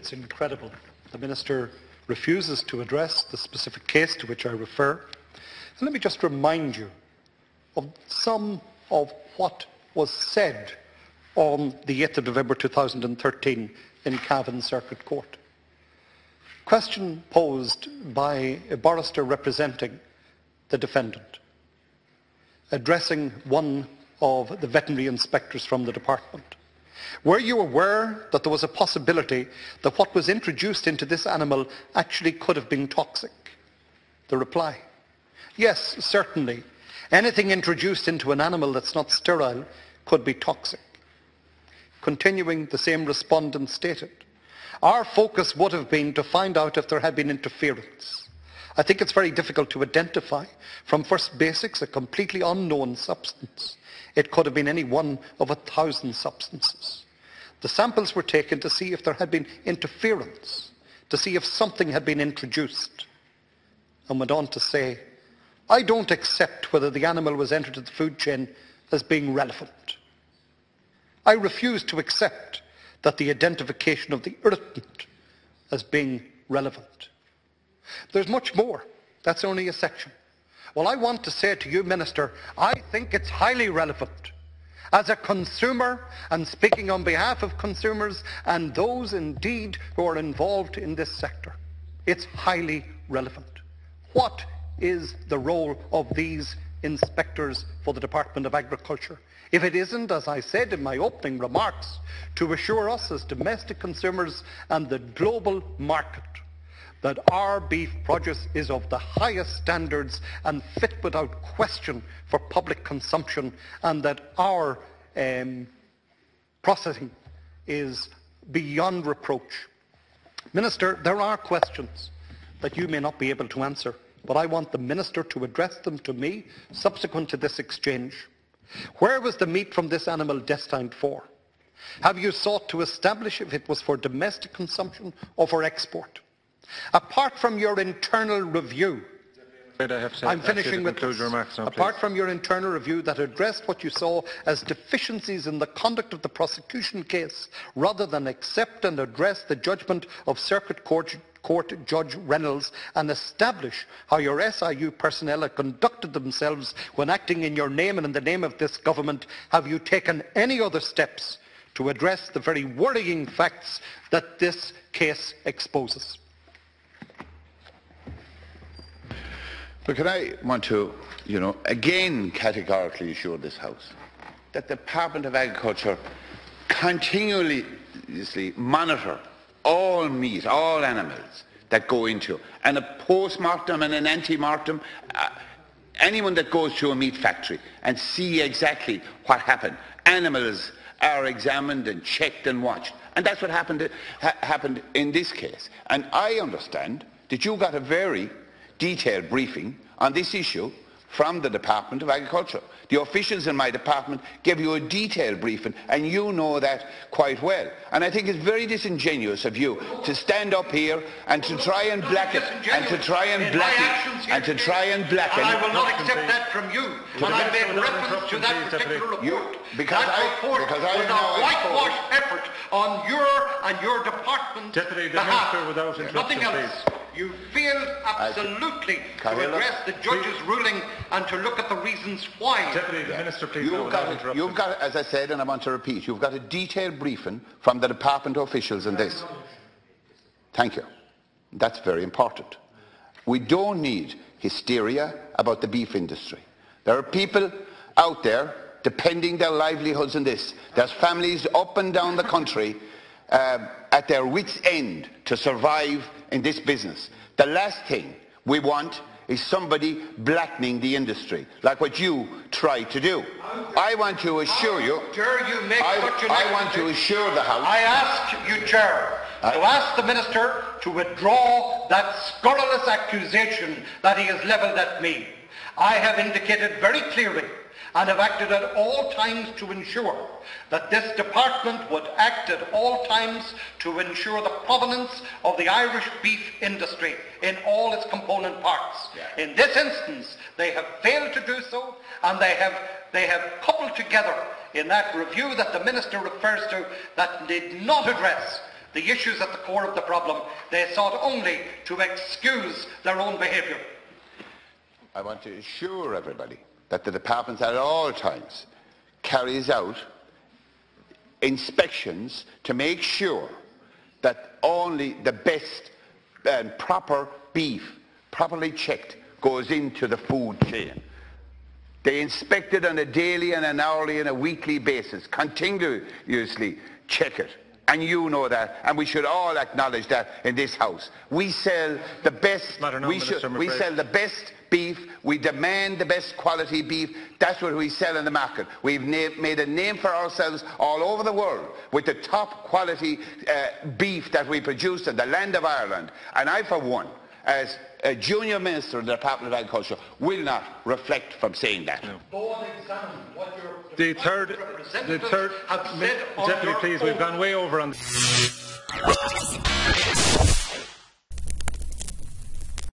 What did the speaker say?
It's incredible. The Minister refuses to address the specific case to which I refer. And let me just remind you of some of what was said on the 8th of November 2013 in Cavan Circuit Court. Question posed by a barrister representing the defendant, addressing one of the veterinary inspectors from the department. Were you aware that there was a possibility that what was introduced into this animal actually could have been toxic? The reply: yes, certainly. Anything introduced into an animal that's not sterile could be toxic. Continuing, the same respondent stated, our focus would have been to find out if there had been interference. I think it's very difficult to identify from first basics a completely unknown substance. It could have been any one of 1,000 substances. The samples were taken to see if there had been interference, to see if something had been introduced, and went on to say, I don't accept whether the animal was entered into the food chain as being relevant. I refuse to accept that the identification of the irritant as being relevant. There's much more. That's only a section. Well, I want to say to you, Minister, I think it's highly relevant. As a consumer, and speaking on behalf of consumers and those indeed who are involved in this sector, it's highly relevant. What is the role of these inspectors for the Department of Agriculture? If it isn't, as I said in my opening remarks, to assure us as domestic consumers and the global market that our beef produce is of the highest standards and fit without question for public consumption, and that our processing is beyond reproach. Minister, there are questions that you may not be able to answer, but I want the Minister to address them to me subsequent to this exchange. Where was the meat from this animal destined for? Have you sought to establish if it was for domestic consumption or for export? Apart from your internal review, I'm finishing with this. Apart from your internal review that addressed what you saw as deficiencies in the conduct of the prosecution case, rather than accept and address the judgment of Circuit Court Judge Reynolds and establish how your SIU personnel have conducted themselves when acting in your name and in the name of this government, have you taken any other steps to address the very worrying facts that this case exposes? But I want to, again categorically assure this House that the Department of Agriculture continually monitor all meat, all animals that go into, and a post-mortem and an ante-mortem, anyone that goes to a meat factory and see exactly what happened. Animals are examined and checked and watched. And that's what happened in this case. And I understand that you got a very detailed briefing on this issue from the Department of Agriculture. The officials in my department gave you a detailed briefing, and you know that quite well. And I think it's very disingenuous of you to stand up here and to try and blacken, and to try and blacken, and to try and blacken. And I will not accept that from you. And I made reference to that particular report. Because report was a whitewash effort on your department's behalf. Nothing else. You failed absolutely to address the judge's ruling and to look at the reasons why. Deputy Minister, please. You've got, as I said, and I want to repeat, you've got a detailed briefing from the department officials in this. Thank you. That's very important. We don't need hysteria about the beef industry. There are people out there depending their livelihoods on this. There's families up and down the country at their wits' end to survive in this business. The last thing we want is somebody blackening the industry, like what you try to do. I want to assure you, I want to assure the House. I ask you, Chair, to ask the Minister to withdraw that scurrilous accusation that he has levelled at me. I have indicated very clearly and have acted at all times to ensure that this department would act at all times to ensure the provenance of the Irish beef industry in all its component parts. Yeah. In this instance, they have failed to do so, and they have coupled together in that review that the Minister refers to that did not address the issues at the core of the problem. They sought only to excuse their own behaviour. I want to assure everybody that the department at all times carries out inspections to make sure that only the best and proper beef, properly checked, goes into the food chain. They inspect it on a daily and an hourly and a weekly basis, continuously check it. And you know that, and we should all acknowledge that in this House. We sell the best, we sell the best beef, we demand the best quality beef. That's what we sell in the market. We've made a name for ourselves all over the world with the top quality beef that we produce in the land of Ireland. And I, for one, as a junior minister in the Department of Agriculture, will not reflect from saying that. No. Go and examine what your Deputy, please, we've gone way over on